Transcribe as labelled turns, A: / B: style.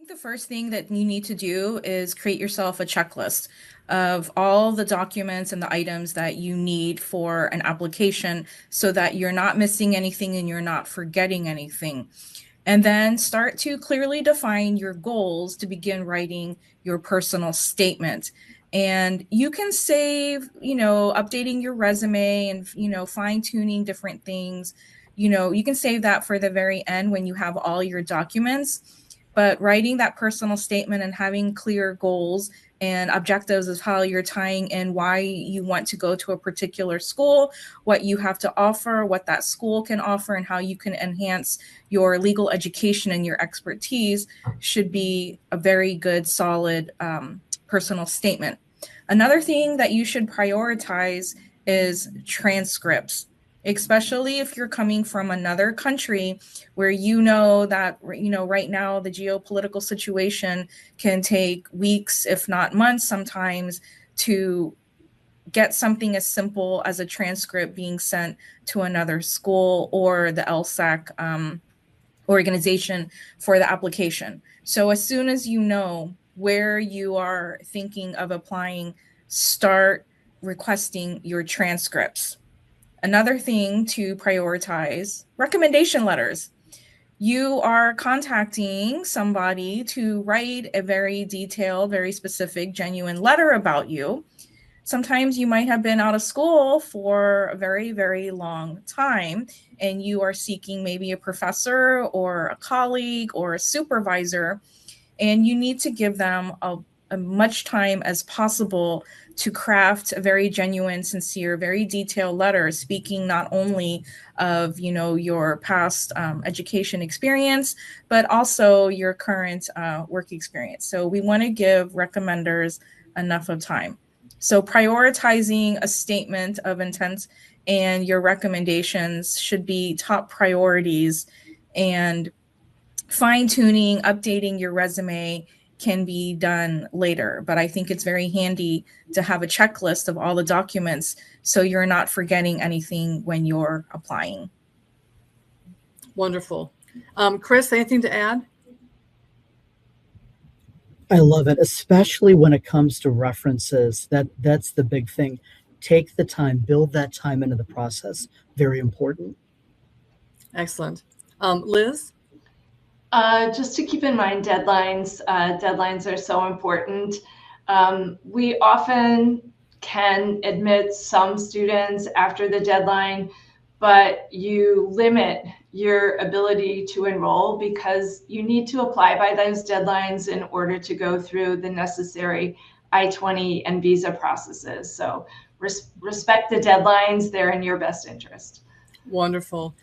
A: The first thing that you need to do is create yourself a checklist of all the documents and the items that you need for an application so that you're not missing anything and you're not forgetting anything. And then start to clearly define your goals to begin writing your personal statement. And you can save, updating your resume and, fine tuning different things. You can save that for the very end when you have all your documents. But writing that personal statement and having clear goals and objectives of how you're tying in why you want to go to a particular school, what you have to offer, what that school can offer, and how you can enhance your legal education and your expertise should be a very good, solid personal statement. Another thing that you should prioritize is transcripts, especially if you're coming from another country where that right now the geopolitical situation can take weeks, if not months sometimes, to get something as simple as a transcript being sent to another school or the LSAC organization for the application. So as soon as you know where you are thinking of applying, start requesting your transcripts. Another thing to prioritize, recommendation letters. You are contacting somebody to write a very detailed, very specific, genuine letter about you. Sometimes you might have been out of school for a very, very long time, and you are seeking maybe a professor or a colleague or a supervisor, and you need to give them a much time as possible to craft a very genuine, sincere, very detailed letter, speaking not only of your past education experience, but also your current work experience. So we want to give recommenders enough of time. So prioritizing a statement of intent and your recommendations should be top priorities, and fine-tuning, updating your resume can be done later. But I think it's very handy to have a checklist of all the documents so you're not forgetting anything when you're applying.
B: Wonderful. Chris, anything to add?
C: I love it, especially when it comes to references. That's the big thing. Take the time, build that time into the process. Very important.
B: Excellent. Liz?
D: Just to keep in mind deadlines. Deadlines are so important. We often can admit some students after the deadline, but you limit your ability to enroll because you need to apply by those deadlines in order to go through the necessary I-20 and visa processes. So respect the deadlines. They're in your best interest.
B: Wonderful.